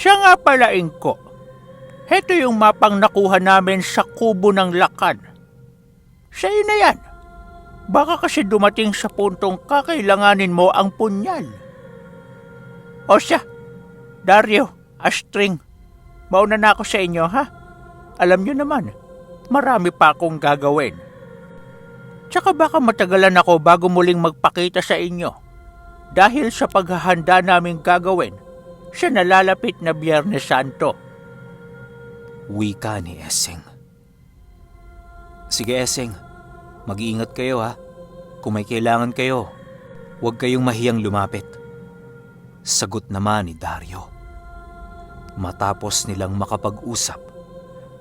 Siya nga pala, Inko. Heto yung mapang nakuha namin sa kubo ng lakad. Sa'yo na yan. Baka kasi dumating sa puntong kakailanganin mo ang punyal. O siya, Dario, Astring, mauna na ako sa inyo, ha? Alam nyo naman, marami pa akong gagawin. Tsaka baka matagalan ako bago muling magpakita sa inyo. Dahil sa paghahanda naming gagawin sa nalalapit na Biyernes Santo. Wika ni Essing. Sige Essing, mag-iingat kayo ha. Kung may kailangan kayo, huwag kayong mahiyang lumapit. Sagot naman ni Dario. Matapos nilang makapag-usap,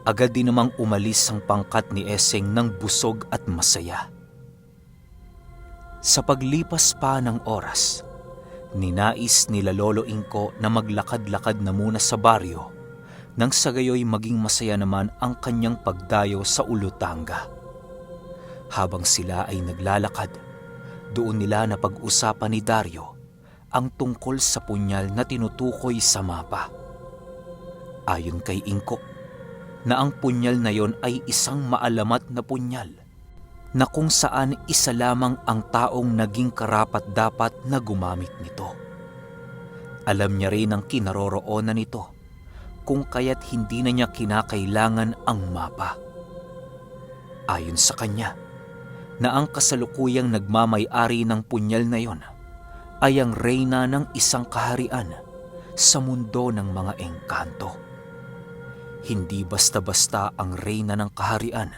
agad din namang umalis ang pangkat ni Essing ng busog at masaya. Sa paglipas pa ng oras, ninais nila Lolo Inko na maglakad-lakad na muna sa baryo nang sa gayoy maging masaya naman ang kanyang pagdayo sa Ulutanga. Habang sila ay naglalakad, doon nila napag-usapan ni Dario ang tungkol sa punyal na tinutukoy sa mapa. Ayon kay Inko, na ang punyal na yon ay isang maalamat na punyal na kung saan isa lamang ang taong naging karapat-dapat na gumamit nito. Alam niya rin ang kinaroroonan nito, kung kaya't hindi na niya kinakailangan ang mapa. Ayon sa kanya, na ang kasalukuyang nagmamay-ari ng punyal na yon ay ang reyna ng isang kaharian sa mundo ng mga engkanto. Hindi basta-basta ang reyna ng kaharian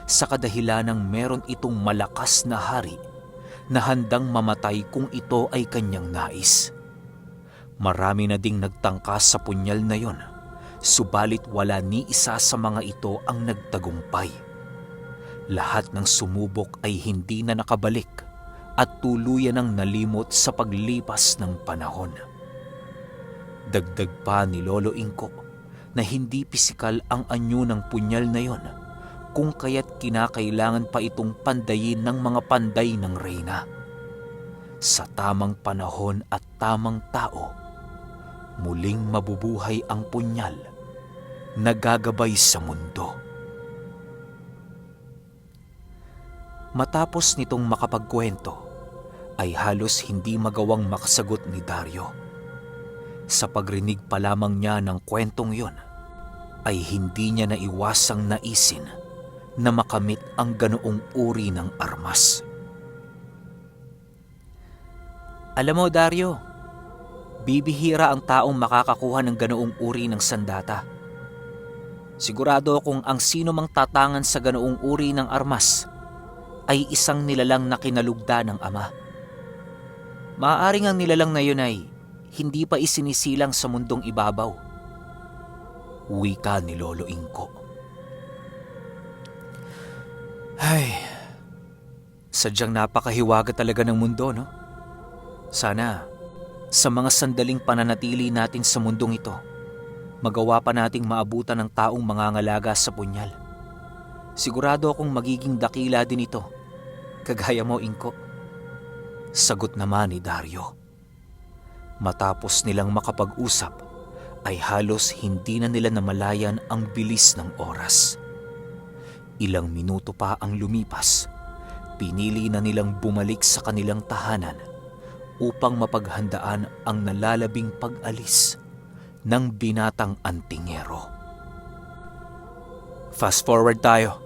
sa kadahilanang meron itong malakas na hari na handang mamatay kung ito ay kanyang nais. Marami na ding nagtangkas sa punyal na yon, subalit wala ni isa sa mga ito ang nagtagumpay. Lahat ng sumubok ay hindi na nakabalik at tuluyan ang nalimot sa paglipas ng panahon. Dagdag pa ni Lolo Inko na hindi pisikal ang anyo ng punyal na yon, kung kaya't kinakailangan pa itong pandayin ng mga panday ng reyna. Sa tamang panahon at tamang tao, muling mabubuhay ang punyal na gagabay sa mundo. Matapos nitong makapagkwento, ay halos hindi magawang makasagot ni Dario. Sa pagrinig pa lamang niya ng kwentong yon, ay hindi niya naiwasang naisin na makamit ang ganoong uri ng armas. Alam mo Dario, bibihira ang taong makakakuha ng ganoong uri ng sandata. Sigurado akong ang sino mang tatangan sa ganoong uri ng armas ay isang nilalang na kinalugda ng ama. Maaaring ang nilalang na yun ay hindi pa isinisilang sa mundong ibabaw. Wika ni Lolo Inko. Ay, sadyang napakahiwaga talaga ng mundo, no? Sana, sa mga sandaling pananatili natin sa mundong ito, magawa pa nating maabutan ng taong mangangalaga sa punyal. Sigurado akong magiging dakila din ito, kagaya mo, Inko. Sagot naman ni Dario. Matapos nilang makapag-usap, ay halos hindi na nila namalayan ang bilis ng oras. Ilang minuto pa ang lumipas, pinili na nilang bumalik sa kanilang tahanan upang mapaghandaan ang nalalabing pag-alis ng binatang antingero. Fast forward tayo,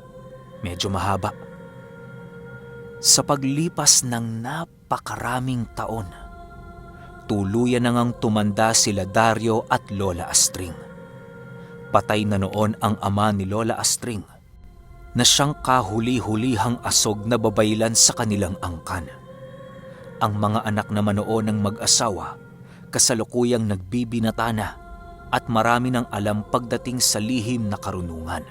medyo mahaba. Sa paglipas ng napakaraming taon, tuluyan na ngang tumanda sila Dario at Lola Astring. Patay na noon ang ama ni Lola Astring, na siyang kahuli-hulihang asog na babaylan sa kanilang angkan. Ang mga anak naman noon ng mag-asawa, kasalukuyang nagbibinata na at marami nang alam pagdating sa lihim na karunungan.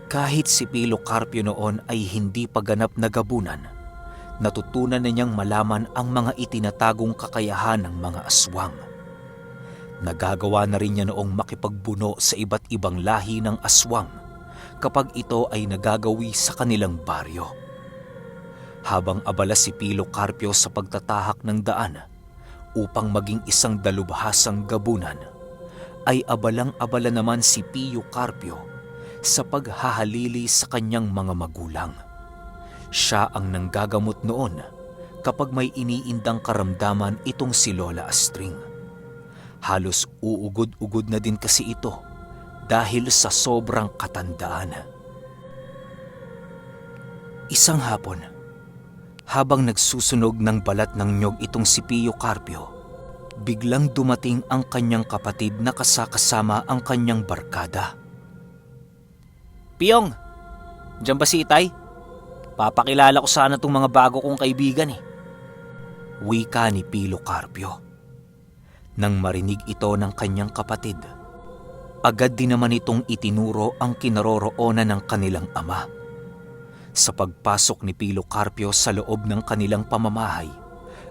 Kahit si Pilo Carpio noon ay hindi pa ganap na gabunan, natutunan na niyang malaman ang mga itinatagong kakayahan ng mga aswang. Nagagawa na rin niya noong makipagbuno sa iba't ibang lahi ng aswang kapag ito ay nagagawi sa kanilang baryo. Habang abala si Pilo Carpio sa pagtatahak ng daan upang maging isang dalubhasang gabunan, ay abalang-abala naman si Pio Carpio sa paghahalili sa kanyang mga magulang. Siya ang nanggagamot noon kapag may iniindang karamdaman itong si Lola Astring. Halos uugod-ugod na din kasi ito dahil sa sobrang katandaan. Isang hapon, habang nagsusunog ng balat ng nyog itong si Pio Carpio, biglang dumating ang kanyang kapatid na kasama ang kanyang barkada. "Piyong, diyan ba si Itay? Papakilala ko sana itong mga bago kong kaibigan eh." Wika ni Pio Carpio. Nang marinig ito ng kanyang kapatid, agad din naman itong itinuro ang kinaroroonan ng kanilang ama. Sa pagpasok ni Pio Carpio sa loob ng kanilang pamamahay,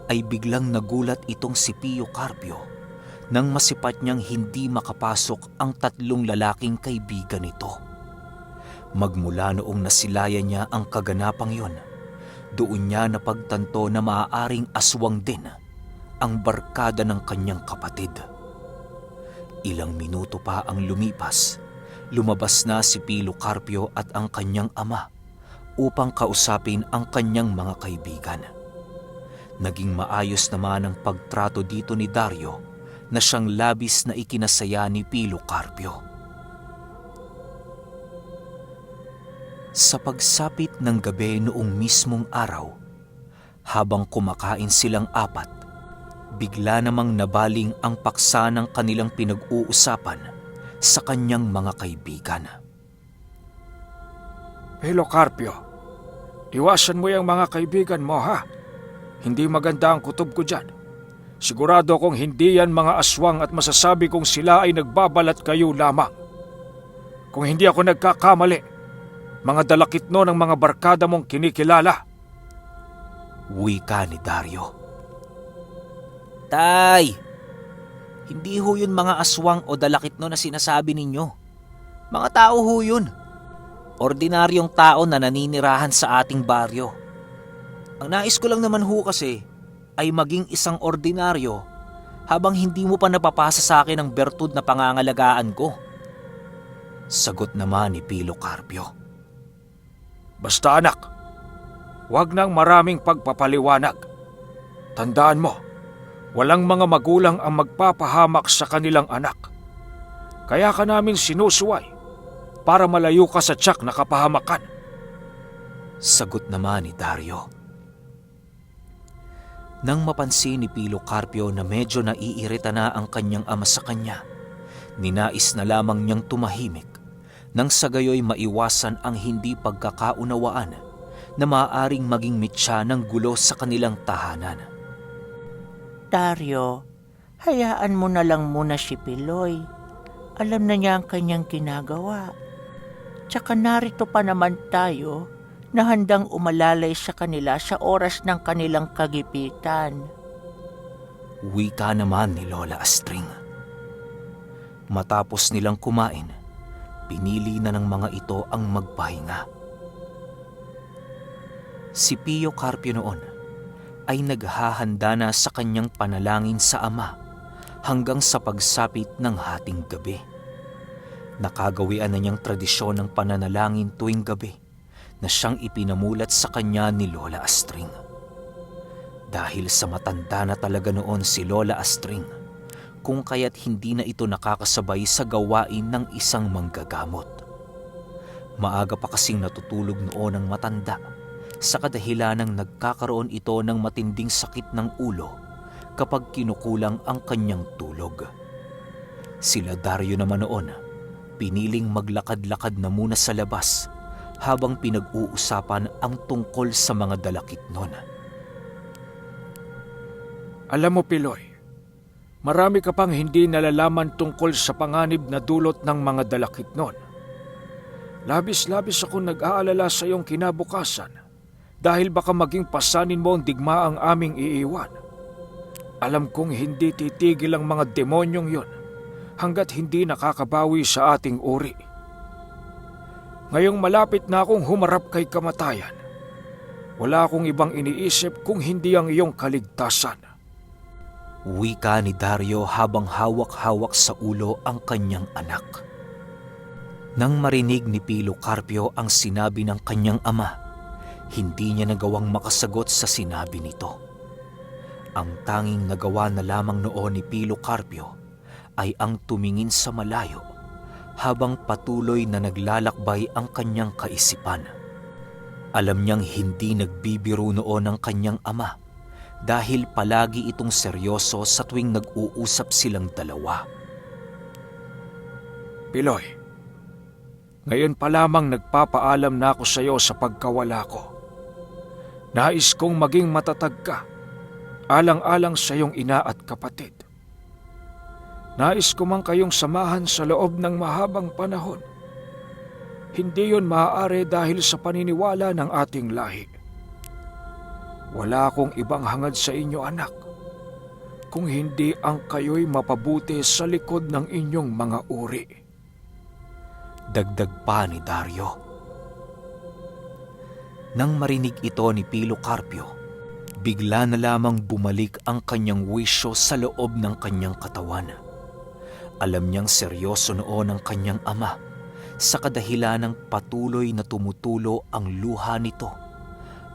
ay biglang nagulat itong si Pio Carpio nang masipat niyang hindi makapasok ang 3 lalaking kaibigan nito. Magmula noong nasilayan niya ang kaganapang yon, doon niya napagtanto na maaaring aswang din ang barkada ng kanyang kapatid. Ilang minuto pa ang lumipas, lumabas na si Pio Carpio at ang kanyang ama upang kausapin ang kanyang mga kaibigan. Naging maayos naman ang pagtrato dito ni Dario na siyang labis na ikinasaya ni Pio Carpio. Sa pagsapit ng gabi noong mismong araw, habang kumakain silang apat, bigla namang nabaling ang paksa ng kanilang pinag-uusapan sa kanyang mga kaibigan. Pio Carpio, iwasan mo yung mga kaibigan mo ha. Hindi maganda ang kutob ko dyan. Sigurado kong hindi yan mga aswang at masasabi kong sila ay nagbabalat kayo lamang. Kung hindi ako nagkakamali, mga dalakitno ng mga barkada mong kinikilala. Wika ni Dario. "Tay, hindi ho yun mga aswang o dalakitno na sinasabi ninyo. Mga tao ho yun. Ordinaryong tao na naninirahan sa ating baryo. Ang nais ko lang naman ho kasi ay maging isang ordinaryo habang hindi mo pa napapasa sa akin ang bertud na pangangalagaan ko." Sagot naman ni Pio Carpio. Basta anak, huwag nang maraming pagpapaliwanag. Tandaan mo, walang mga magulang ang magpapahamak sa kanilang anak. Kaya ka namin sinusuway para malayo ka sa tiyak na kapahamakan. Sagot naman ni Dario. Nang mapansin ni Pio Carpio na medyo naiirita na ang kanyang ama sa kanya, ninais na lamang niyang tumahimik nang sa gayoy maiwasan ang hindi pagkakaunawaan na maaaring maging mitya ng gulo sa kanilang tahanan. Dario, hayaan mo na lang muna si Piloy. Alam na niya ang kanyang ginagawa. Tsaka narito pa naman tayo na handang umalalay sa kanila sa oras ng kanilang kagipitan. Wika naman ni Lola Astring. Matapos nilang kumain, pinili na ng mga ito ang magpahinga. Si Pio Carpio noon ay naghahanda na sa kanyang panalangin sa ama hanggang sa pagsapit ng hating gabi. Nakagawian na niyang tradisyon ng pananalangin tuwing gabi na siyang ipinamulat sa kanya ni Lola Astring. Dahil sa matanda na talaga noon si Lola Astring, kung kaya't hindi na ito nakakasabay sa gawain ng isang manggagamot. Maaga pa kasing natutulog noon ang matanda sa kadahilanang nagkakaroon ito ng matinding sakit ng ulo kapag kinukulang ang kanyang tulog. Sila Dario naman noon, piniling maglakad-lakad na muna sa labas habang pinag-uusapan ang tungkol sa mga dalakit nun. Alam mo Piloy, marami ka pang hindi nalalaman tungkol sa panganib na dulot ng mga dalakit nun. Labis-labis ako nag-aalala sa iyong kinabukasan dahil baka maging pasanin mo ang digmaang aming iiwan. Alam kong hindi titigil ang mga demonyong yon hanggat hindi nakakabawi sa ating uri. Ngayong malapit na akong humarap kay kamatayan, wala akong ibang iniisip kung hindi ang iyong kaligtasan. Wika ni Dario habang hawak-hawak sa ulo ang kanyang anak. Nang marinig ni Pilocarpio ang sinabi ng kanyang ama, hindi niya nagawang makasagot sa sinabi nito. Ang tanging nagawa na lamang noon ni Pilocarpio ay ang tumingin sa malayo habang patuloy na naglalakbay ang kanyang kaisipan. Alam niyang hindi nagbibiro noon ang kanyang ama dahil palagi itong seryoso sa tuwing nag-uusap silang dalawa. Piloy, ngayon pa lamang nagpapaalam na ako sa iyo sa pagkawala ko. Nais kong maging matatag ka, alang-alang sa iyong ina at kapatid. Nais ko mang kayong samahan sa loob ng mahabang panahon. Hindi yun maaari dahil sa paniniwala ng ating lahi. Wala akong ibang hangad sa inyo, anak, kung hindi ang kayo'y mapabuti sa likod ng inyong mga uri. Dagdag pa ni Dario. Nang marinig ito ni Pilocarpio, bigla na lamang bumalik ang kanyang wisyo sa loob ng kanyang katawan. Alam niyang seryoso noon ang kanyang ama sa kadahilan ng patuloy na tumutulo ang luha nito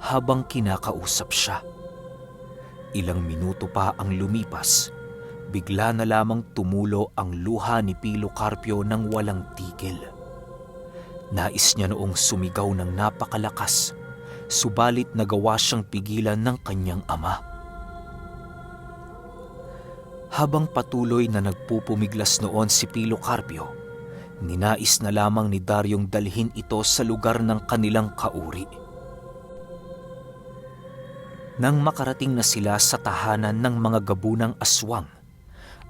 habang kinakausap siya. Ilang minuto pa ang lumipas, bigla na lamang tumulo ang luha ni Pilocarpio ng walang tigil. Nais niya noong sumigaw ng napakalakas, subalit nagawa siyang pigilan ng kanyang ama. Habang patuloy na nagpupumiglas noon si Pilocarpio, ninais na lamang ni Daryong dalhin ito sa lugar ng kanilang kauri. Nang makarating na sila sa tahanan ng mga gabunang aswang,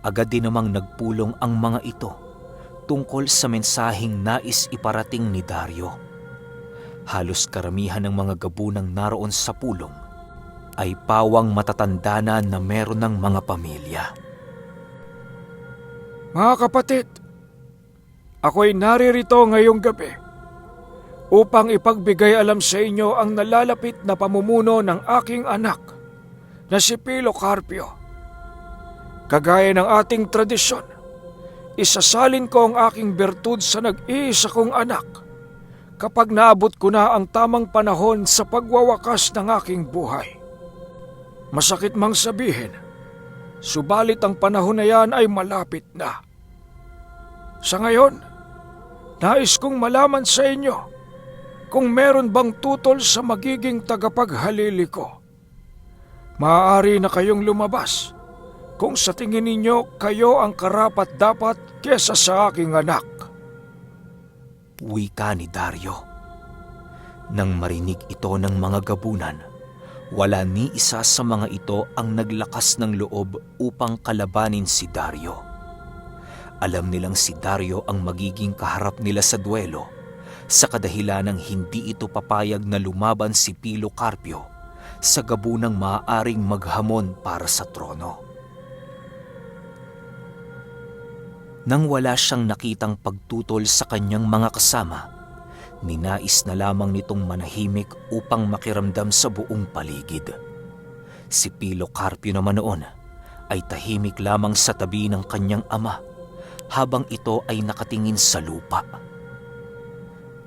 agad din namang nagpulong ang mga ito tungkol sa mensaheng nais iparating ni Dario. Halos karamihan ng mga gabunang naroon sa pulong ay pawang matatanda na meron ng mga pamilya. Mga kapatid, ako'y naririto ngayong gabi upang ipagbigay alam sa inyo ang nalalapit na pamumuno ng aking anak na si Pilocarpio. Kagaya ng ating tradisyon, isasalin ko ang aking bertud sa nag-iisa kong anak kapag naabot ko na ang tamang panahon sa pagwawakas ng aking buhay. Masakit mang sabihin, subalit ang panahon na yan ay malapit na. Sa ngayon, nais kong malaman sa inyo kung meron bang tutol sa magiging tagapaghalili ko. Maaari na kayong lumabas kung sa tingin ninyo kayo ang karapat-dapat kesa sa aking anak. Wika ni Dario. Nang marinig ito ng mga gabunan, wala ni isa sa mga ito ang naglakas ng loob upang kalabanin si Dario. Alam nilang si Dario ang magiging kaharap nila sa duelo sa kadahilan ng hindi ito papayag na lumaban si Pilocarpio sa gabunang maaaring maghamon para sa trono. Nang wala siyang nakitang pagtutol sa kanyang mga kasama, ninais na lamang nitong manahimik upang makiramdam sa buong paligid. Si Pilocarpio naman noon ay tahimik lamang sa tabi ng kanyang ama habang ito ay nakatingin sa lupa.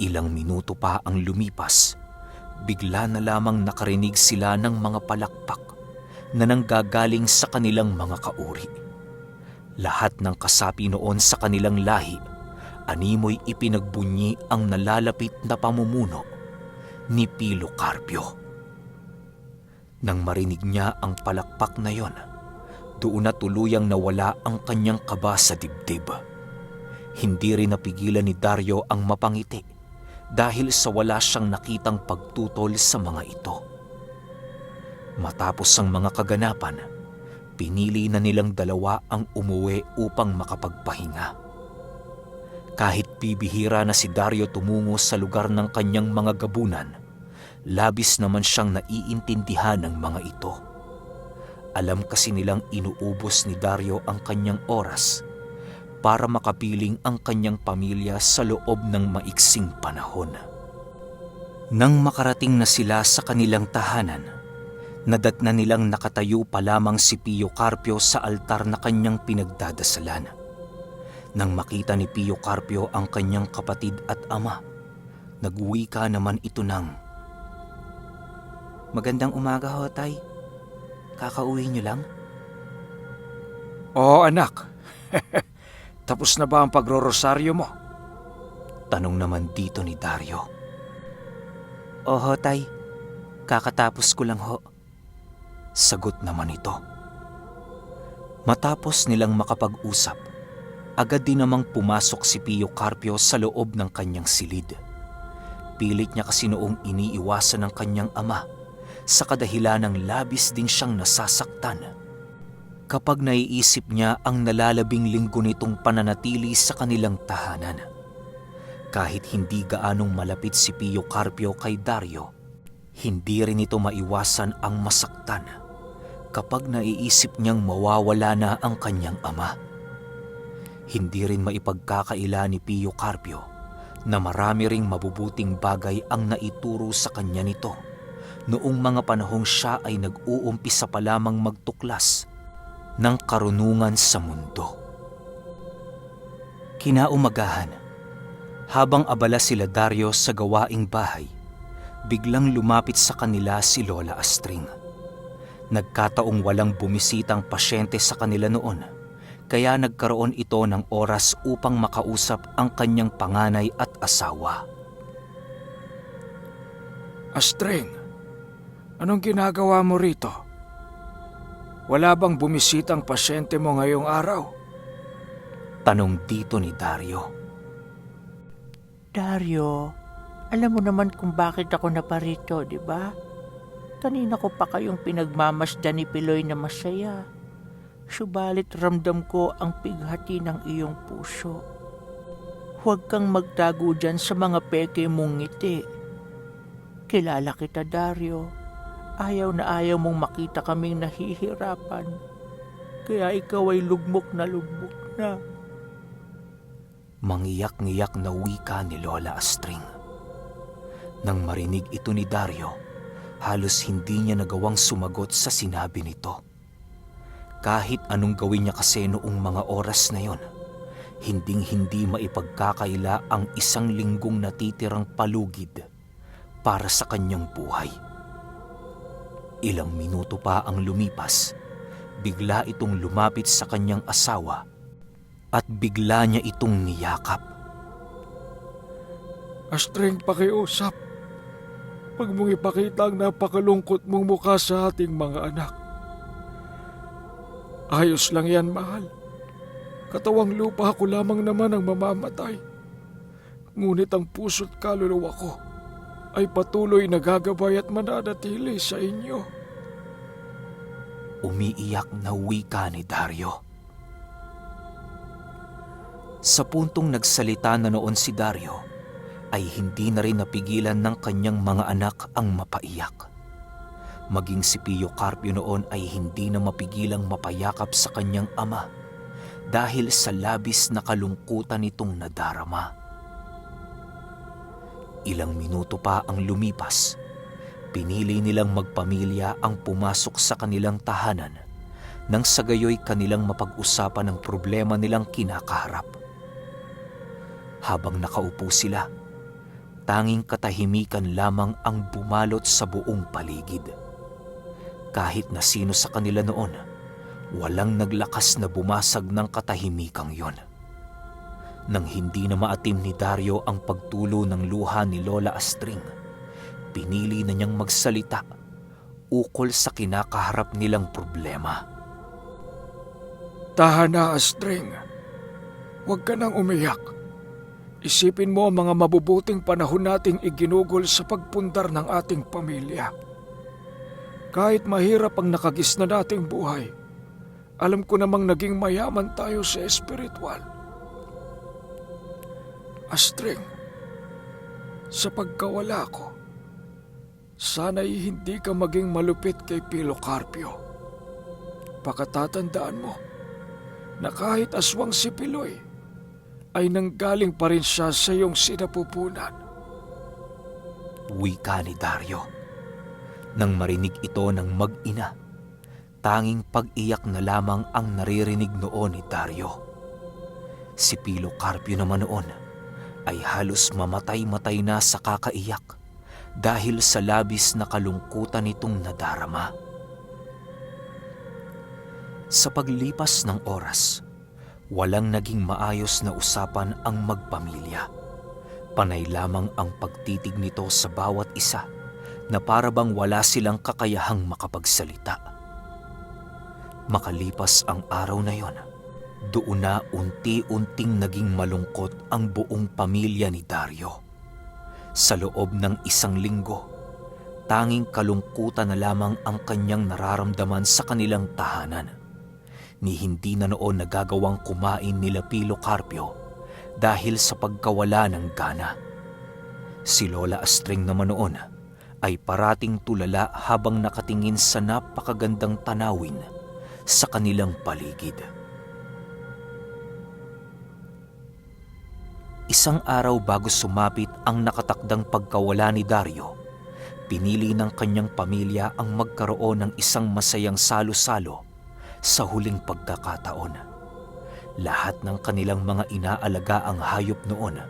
Ilang minuto pa ang lumipas, bigla na lamang nakarinig sila ng mga palakpak na nanggagaling sa kanilang mga kauri. Lahat ng kasapi noon sa kanilang lahi, animoy ipinagbunyi ang nalalapit na pamumuno ni Pilocarpio. Nang marinig niya ang palakpak na yon, doon na tuluyang nawala ang kanyang kaba sa dibdib. Hindi rin napigilan ni Dario ang mapangiti dahil sa wala siyang nakitang pagtutol sa mga ito. Matapos ang mga kaganapan, pinili na nilang dalawa ang umuwi upang makapagpahinga. Kahit bibihira na si Dario tumungo sa lugar ng kanyang mga gabunan, labis naman siyang naiintindihan ng mga ito. Alam kasi nilang inuubos ni Dario ang kanyang oras para makapiling ang kanyang pamilya sa loob ng maiksing panahon. Nang makarating na sila sa kanilang tahanan, Nadatna nilang nakatayo pa lamang si Pio Carpio sa altar na kanyang pinagdadasalan. Nang makita ni Pio Carpio ang kanyang kapatid at ama, nagwika naman ito ng, "Magandang umaga ho, Tay. Kakauwi niyo lang?" Oo anak, tapos na ba ang pagro-rosaryo mo? Tanong naman dito ni Dario. "Oho, Tay. Kakatapos ko lang ho." Sagot naman ito. Matapos nilang makapag-usap, agad din namang pumasok si Pio Carpio sa loob ng kanyang silid. Pilit niya kasi noong iniiwasan ng kanyang ama sa kadahilan ng labis din siyang nasasaktan. Kapag naiisip niya ang nalalabing linggo nitong pananatili sa kanilang tahanan. Kahit hindi gaanong malapit si Pio Carpio kay Dario, hindi rin ito maiwasan ang masaktan kapag naiisip niyang mawawala na ang kanyang ama. Hindi rin maipagkakaila ni Pio Carpio na marami ring mabubuting bagay ang naituro sa kanya nito noong mga panahong siya ay nag-uumpisa pa lamang magtuklas ng karunungan sa mundo. Kinaumagahan, habang abala sila Dario sa gawaing bahay, biglang lumapit sa kanila si Lola Astring. Nagkataong walang bumisitang pasyente sa kanila noon, kaya nagkaroon ito ng oras upang makausap ang kanyang panganay at asawa. Astring, anong ginagawa mo rito? Wala bang bumisitang pasyente mo ngayong araw? Tanong dito ni Dario. Dario, alam mo naman kung bakit ako naparito, di ba? Kanina ko pa kayong pinagmamasdan ni Piloy na masaya. Subalit ramdam ko ang pighati ng iyong puso. Huwag kang magtago dyan sa mga peke mong ngiti. Kilala kita, Dario. Ayaw na ayaw mong makita kaming nahihirapan. Kaya ikaw ay lugmok na. Mangiyak-ngiyak na wika ni Lola Astring. Nang marinig ito ni Dario, halos hindi niya nagawang sumagot sa sinabi nito. Kahit anong gawin niya kasi noong mga oras na yon, hinding-hindi maipagkakaila ang isang linggong natitirang palugid para sa kanyang buhay. Ilang minuto pa ang lumipas, bigla itong lumapit sa kanyang asawa at bigla niya itong niyakap. Astring, pakiusap. Pag mong ipakita ang napakalungkot mong mukha sa ating mga anak. Ayos lang yan, mahal. Katawang lupa ako lamang naman ang mamamatay. Ngunit ang puso't kaluluwa ko ay patuloy nagagabay at mananatili sa inyo. Umiiyak na wika ni Dario. Sa puntong nagsalita na noon si Dario, ay hindi na rin napigilan ng kanyang mga anak ang mapaiyak. Maging si Pio Carpio noon ay hindi na mapigilang mapayakap sa kanyang ama dahil sa labis na kalungkutan nitong nadarama. Ilang minuto pa ang lumipas, pinili nilang magpamilya ang pumasok sa kanilang tahanan nang sa gayoy kanilang mapag-usapan ang problema nilang kinakaharap. Habang nakaupo sila, tanging katahimikan lamang ang bumalot sa buong paligid. Kahit na sino sa kanila noon, walang naglakas na bumasag ng katahimikang yon. Nang hindi na maatim ni Dario ang pagtulo ng luha ni Lola Astring, pinili na niyang magsalita ukol sa kinakaharap nilang problema. Tahan na, Astring. Huwag ka nang umiyak. Isipin mo ang mga mabubuting panahon nating iginugol sa pagpundar ng ating pamilya. Kahit mahirap ang nakagisna nating buhay, alam ko namang naging mayaman tayo sa espiritual. Astring, sa pagkawala ko, sana'y hindi ka maging malupit kay Pio Carpio. Pakatatandaan mo na kahit aswang si Piloy, ay nanggaling pa rin siya sa iyong sinapupunan. Wika ni Dario. Nang marinig ito ng mag-ina, tanging pag-iyak na lamang ang naririnig noon ni Dario. Si Pilocarpio naman noon ay halos mamatay-matay na sa kakaiyak dahil sa labis na kalungkutan nitong nadarama. Sa paglipas ng oras, walang naging maayos na usapan ang magpamilya. Panay lamang ang pagtitig nito sa bawat isa na para bang wala silang kakayahang makapagsalita. Makalipas ang araw na yon, doon na unti-unting naging malungkot ang buong pamilya ni Dario. Sa loob ng 1 linggo, tanging kalungkutan na lamang ang kanyang nararamdaman sa kanilang tahanan. Ni hindi na noon nagagawang kumain nila Pilocarpio dahil sa pagkawala ng gana. Si Lola Astring naman noon ay parating tulala habang nakatingin sa napakagandang tanawin sa kanilang paligid. Isang araw bago sumapit ang nakatakdang pagkawala ni Dario, pinili ng kanyang pamilya ang magkaroon ng isang masayang salo-salo sa huling pagkakataon. Lahat ng kanilang mga inaalagaang hayop noon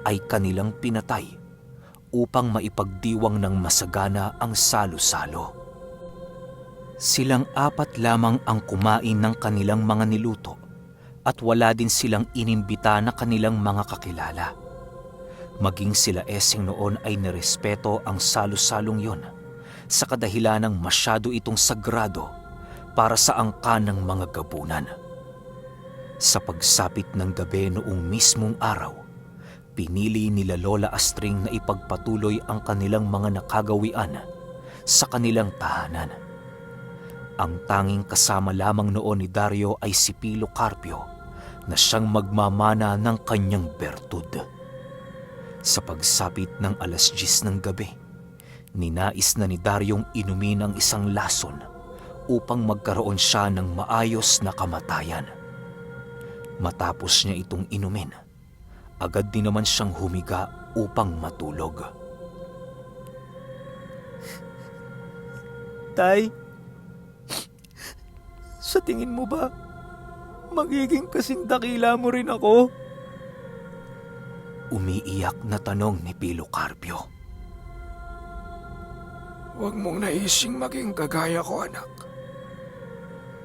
ay kanilang pinatay upang maipagdiwang ng masagana ang salo-salo. Silang 4 lamang ang kumain ng kanilang mga niluto at wala din silang inimbita na kanilang mga kakilala. Maging sila Esing noon ay nirespeto ang salo-salong yon sa kadahilanang masyado itong sagrado para sa angkan ng mga gabunan. Sa pagsapit ng gabi noong mismong araw, pinili nila Lola Astring na ipagpatuloy ang kanilang mga nakagawian sa kanilang tahanan. Ang tanging kasama lamang noon ni Dario ay si Pilocarpio na siyang magmamana ng kanyang bertud. Sa pagsapit ng 10:00 ng gabi, ninais na ni Dariong inumin ang isang lason upang magkaroon siya ng maayos na kamatayan. Matapos niya itong inumin, agad din naman siyang humiga upang matulog. Tay, sa tingin mo ba, magiging kasing dakila mo rin ako? Umiiyak na tanong ni Pilocarpio. Huwag mong naising maging kagaya ko, anak.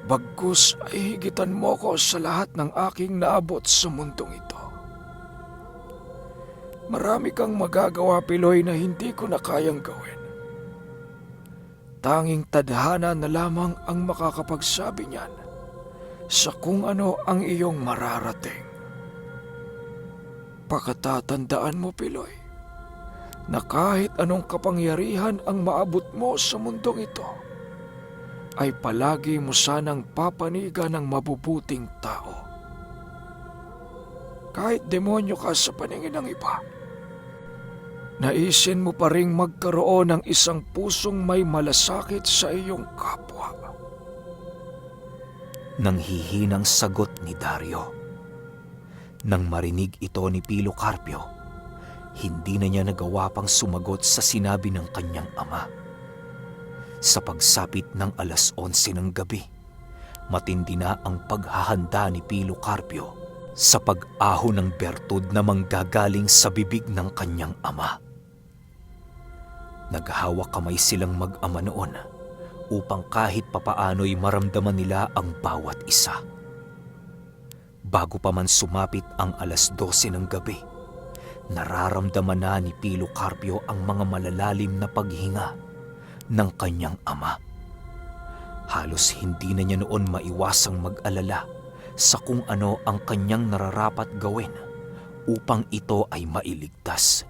Bagkus ay higitan mo ko sa lahat ng aking naabot sa mundong ito. Marami kang magagawa, Piloy, na hindi ko na kayang gawin. Tanging tadhana na lamang ang makakapagsabi niyan sa kung ano ang iyong mararating. Pakatatandaan mo, Piloy, na kahit anong kapangyarihan ang maabot mo sa mundong ito, ay palagi mo sanang papanigan ng mabubuting tao. Kahit demonyo ka sa paningin ng iba, naisin mo pa ring magkaroon ng isang pusong may malasakit sa iyong kapwa. Nanghihinang sagot ni Dario. Nang marinig ito ni Pilocarpio, hindi na niya nagawa pang sumagot sa sinabi ng kanyang ama. Sa pagsapit ng 11:00 ng gabi, matindi na ang paghahanda ni Pilocarpio sa pag-ahon ng bertud na manggagaling sa bibig ng kanyang ama. Naghawak kamay silang mag-ama noon upang kahit papaano'y maramdaman nila ang bawat isa. Bago pa man sumapit ang 12:00 ng gabi, nararamdaman na ni Pilocarpio ang mga malalalim na paghinga ng kanyang ama. Halos hindi na niya noon maiwasang mag-alala sa kung ano ang kanyang nararapat gawin upang ito ay mailigtas.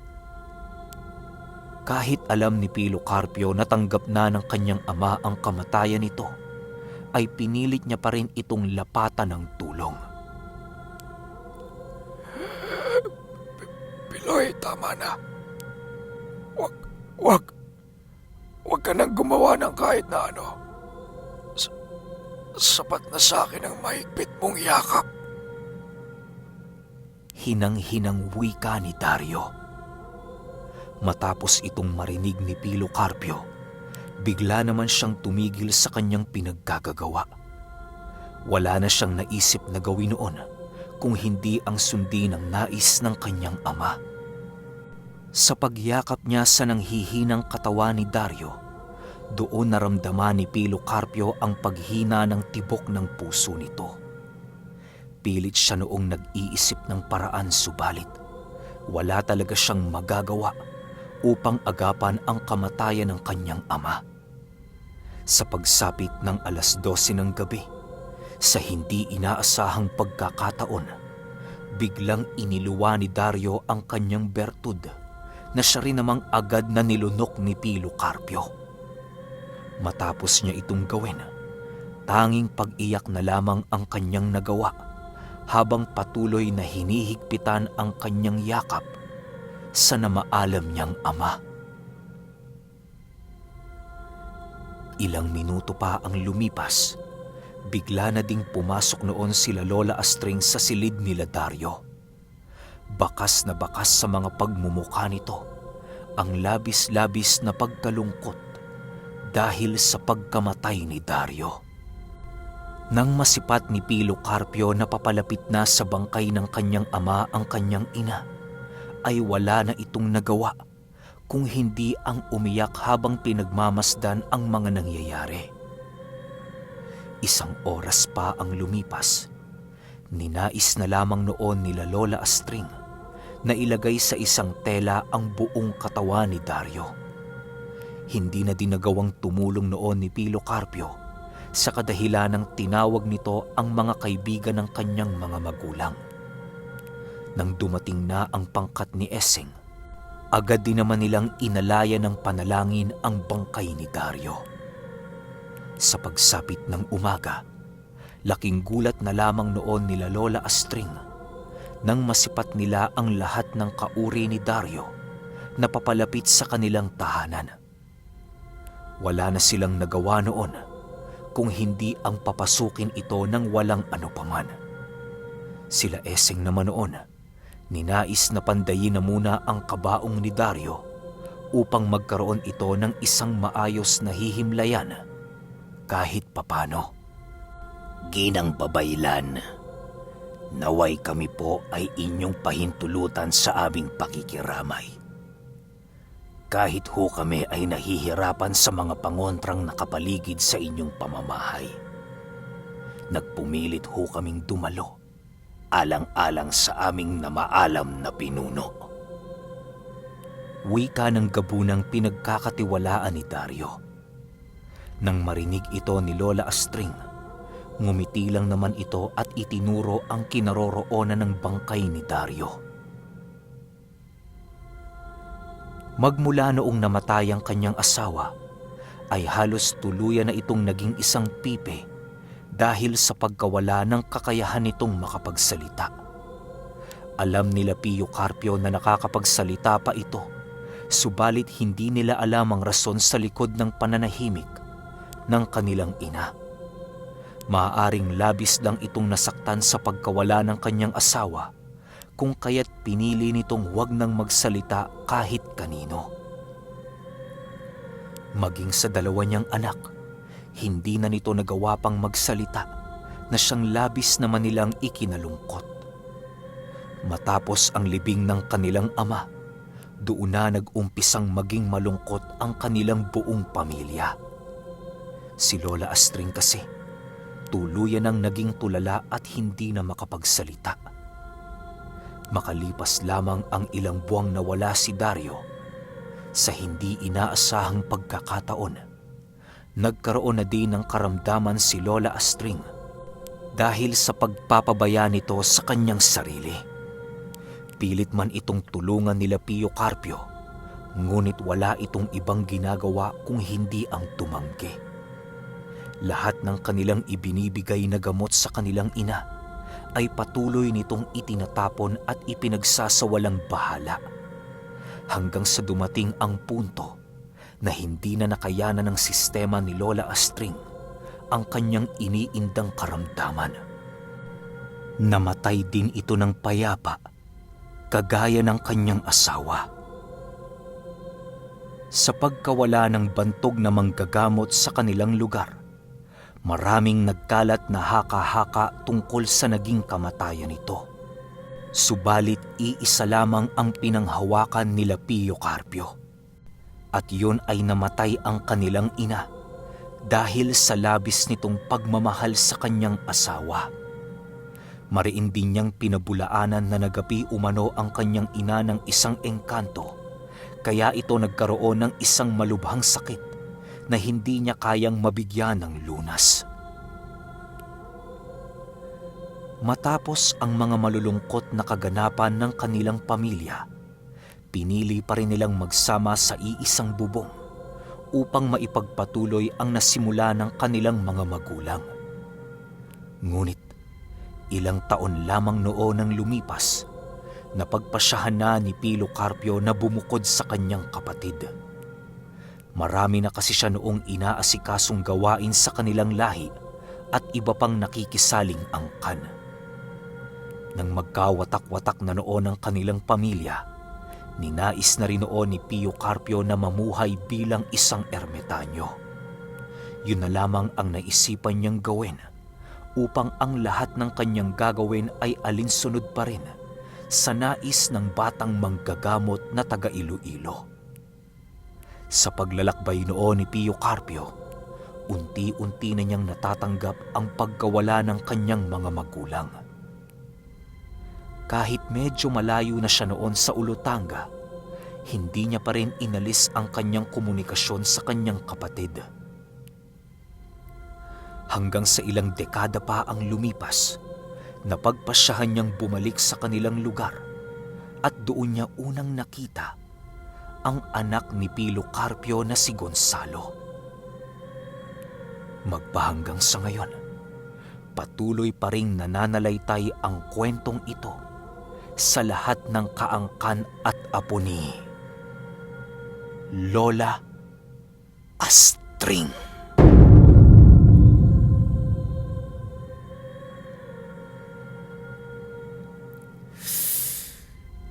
Kahit alam ni Pilocarpio na tanggap na ng kanyang ama ang kamatayan nito, ay pinilit niya pa rin itong lapatan ng tulong. Piloy, tama na. Huwag ka nang gumawa ng kahit na ano. Sapat na sa akin ang mahigpit mong yakap. Hinang-hinang wika ni Dario. Matapos itong marinig ni Pilocarpio, bigla naman siyang tumigil sa kanyang pinaggagawa. Wala na siyang naisip na gawin noon kung hindi ang sundin ang nais ng kanyang ama. Sa pagyakap niya sa nanghihinang katawan ni Dario, doon naramdaman ni Pilocarpio ang paghina ng tibok ng puso nito. Pilit siya noong nag-iisip ng paraan, subalit wala talaga siyang magagawa upang agapan ang kamatayan ng kanyang ama. Sa pagsapit ng 12:00 ng gabi, sa hindi inaasahang pagkakataon, biglang iniluwa ni Dario ang kanyang bertud na siya rin namang agad na nilunok ni Pilocarpio. Matapos niya itong gawin, tanging pag-iyak na lamang ang kanyang nagawa habang patuloy na hinihigpitan ang kanyang yakap sa namaalam niyang ama. Ilang minuto pa ang lumipas, bigla na ding pumasok noon sila Lola Astring sa silid nila Dario. Bakas na bakas sa mga pagmumukha nito ang labis-labis na pagkalungkot dahil sa pagkamatay ni Dario. Nang masipat ni Pilocarpio na papalapit na sa bangkay ng kanyang ama ang kanyang ina, ay wala na itong nagawa kung hindi ang umiyak habang pinagmamasdan ang mga nangyayari. 1 oras pa ang lumipas, ninais na lamang noon nila Lola Astring na ilagay sa isang tela ang buong katawan ni Dario. Hindi na din nagawang tumulong noon ni Pilocarpio sa kadahilan ng tinawag nito ang mga kaibigan ng kanyang mga magulang. Nang dumating na ang pangkat ni Essing, agad din naman nilang inalaya ng panalangin ang bangkay ni Dario. Sa pagsapit ng umaga, laking gulat na lamang noon nila Lola Astring nang masipat nila ang lahat ng kauri ni Dario na papalapit sa kanilang tahanan. Wala na silang nagawa noon kung hindi ang papasukin ito ng walang ano paman. Sila Essing naman noon, ninais na pandayin na muna ang kabaong ni Dario upang magkaroon ito ng isang maayos na hihimlayan kahit papano. Ginang Babaylan, naway kami po ay inyong pahintulutan sa aming pakikiramay. Kahit ho kami ay nahihirapan sa mga pangontrang nakapaligid sa inyong pamamahay. Nagpumilit ho kaming dumalo, alang-alang sa aming namaalam na pinuno. Wika ng gabunang pinagkakatiwalaan ni Dario. Nang marinig ito ni Lola Astring, ngumiti lang naman ito at itinuro ang kinaroroonan ng bangkay ni Dario. Magmula noong namatay ang kanyang asawa, ay halos tuluyan na itong naging isang pipe dahil sa pagkawala ng kakayahan nitong makapagsalita. Alam nila Pilocarpio na nakakapagsalita pa ito, subalit hindi nila alam ang rason sa likod ng pananahimik ng kanilang ina. Maaaring labis lang itong nasaktan sa pagkawala ng kanyang asawa, kung kaya't pinili nitong huwag nang magsalita kahit kanino. Maging sa dalawa niyang anak, hindi na nito nagawa pang magsalita na siyang labis naman nilang ikinalungkot. Matapos ang libing ng kanilang ama, doon na nag-umpisang maging malungkot ang kanilang buong pamilya. Si Lola Astring kasi, tuluyan ang naging tulala at hindi na makapagsalita. Makalipas lamang ang ilang buwang nawala si Dario, sa hindi inaasahang pagkakataon, nagkaroon na din ng karamdaman si Lola Astring dahil sa pagpapabaya nito sa kanyang sarili. Pilit man itong tulungan nila Pilocarpio, ngunit wala itong ibang ginagawa kung hindi ang tumanggi. Lahat ng kanilang ibinibigay na gamot sa kanilang ina ay patuloy nitong itinatapon at ipinagsasawalang bahala, hanggang sa dumating ang punto na hindi na nakayanan ng sistema ni Lola Astring ang kanyang iniindang karamdaman. Namatay din ito ng payapa, kagaya ng kanyang asawa. Sa pagkawala ng bantog na manggagamot sa kanilang lugar, maraming nagkalat na haka-haka tungkol sa naging kamatayan nito. Subalit iisa lamang ang pinanghawakan nila Pio Carpio. At yun ay namatay ang kanilang ina dahil sa labis nitong pagmamahal sa kanyang asawa. Mariin din niyang pinabulaanan na nagapi umano ang kanyang ina ng isang engkanto, kaya ito nagkaroon ng isang malubhang sakit na hindi niya kayang mabigyan ng lunas. Matapos ang mga malulungkot na kaganapan ng kanilang pamilya, pinili pa rin nilang magsama sa iisang bubong upang maipagpatuloy ang nasimula ng kanilang mga magulang. Ngunit ilang taon lamang noon ang lumipas, napagpasyahan na ni Pilo Carpio na bumukod sa kanyang kapatid. Marami na kasi siya noong inaasikasong gawain sa kanilang lahi at iba pang nakikisaling angkan. Nang magkawatak-watak na noon ang kanilang pamilya, ninais na rin noon ni Pio Carpio na mamuhay bilang isang ermitanyo. Yun na lamang ang naisipan niyang gawin upang ang lahat ng kanyang gagawin ay alinsunod pa rin sa nais ng batang manggagamot na taga Iloilo. Sa paglalakbay noon ni Pio Carpio, unti-unti na niyang natatanggap ang pagkawala ng kanyang mga magulang. Kahit medyo malayo na siya noon sa Olotanga, hindi niya pa rin inalis ang kanyang komunikasyon sa kanyang kapatid. Hanggang sa ilang dekada pa ang lumipas, napagpasyahan niyang bumalik sa kanilang lugar at doon niya unang nakita ang anak ni Pilo Carpio na si Gonzalo. Magpahanggang sa ngayon, patuloy pa ring nananalaytay ang kwentong ito sa lahat ng kaangkan at apo ni Lola Astring.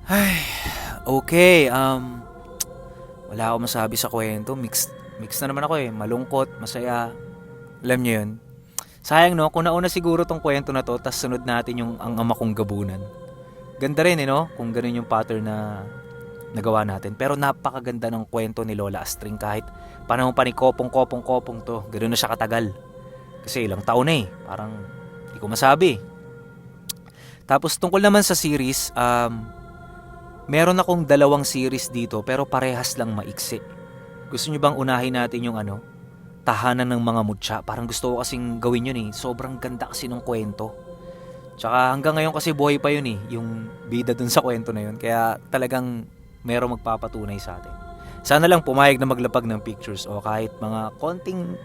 Ay, okay. Wala akong masabi sa kwento. Mix na naman ako eh. Malungkot, masaya. Alam niyo yun. Sayang no, kung nauna siguro tong kwento na to, tas sunod natin yung ang ama kong gabunan. Ganda rin no, kung ganun yung pattern na nagawa natin. Pero napakaganda ng kwento ni Lola Astring kahit panahon pa ni kopong to. Ganun na siya katagal. Kasi ilang taon na eh. Parang hindi ko masabi. Tapos tungkol naman sa series, meron akong 2 series dito pero parehas lang maiksi. Gusto nyo bang unahin natin yung Tahanan ng mga Mutya? Parang gusto ko kasing gawin yun eh. Sobrang ganda kasi ng kwento. Tsaka hanggang ngayon kasi buhay pa yun eh. Yung bida dun sa kwento na yun. Kaya talagang merong magpapatunay sa atin. Sana lang pumayag na maglapag ng pictures o kahit mga konting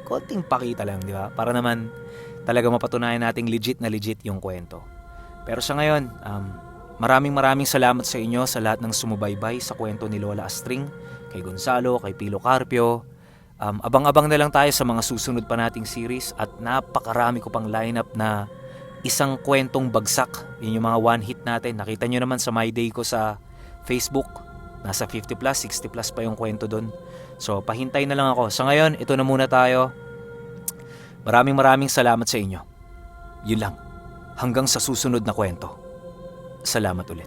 pakita lang, di ba? Para naman talaga mapatunayan nating legit na legit yung kwento. Pero sa ngayon, maraming salamat sa inyo sa lahat ng sumubaybay sa kwento ni Lola Astring, kay Gonzalo, kay Pilo Carpio. Abang-abang na lang tayo sa mga susunod pa nating series at napakarami ko pang lineup na isang kwentong bagsak. Yun yung mga one hit natin. Nakita nyo naman sa My Day ko sa Facebook. Nasa 50+, 60+ pa yung kwento dun. So pahintay na lang ako. Sa ngayon, ito na muna tayo. Maraming salamat sa inyo. Yun lang. Hanggang sa susunod na kwento. Salamat ulit.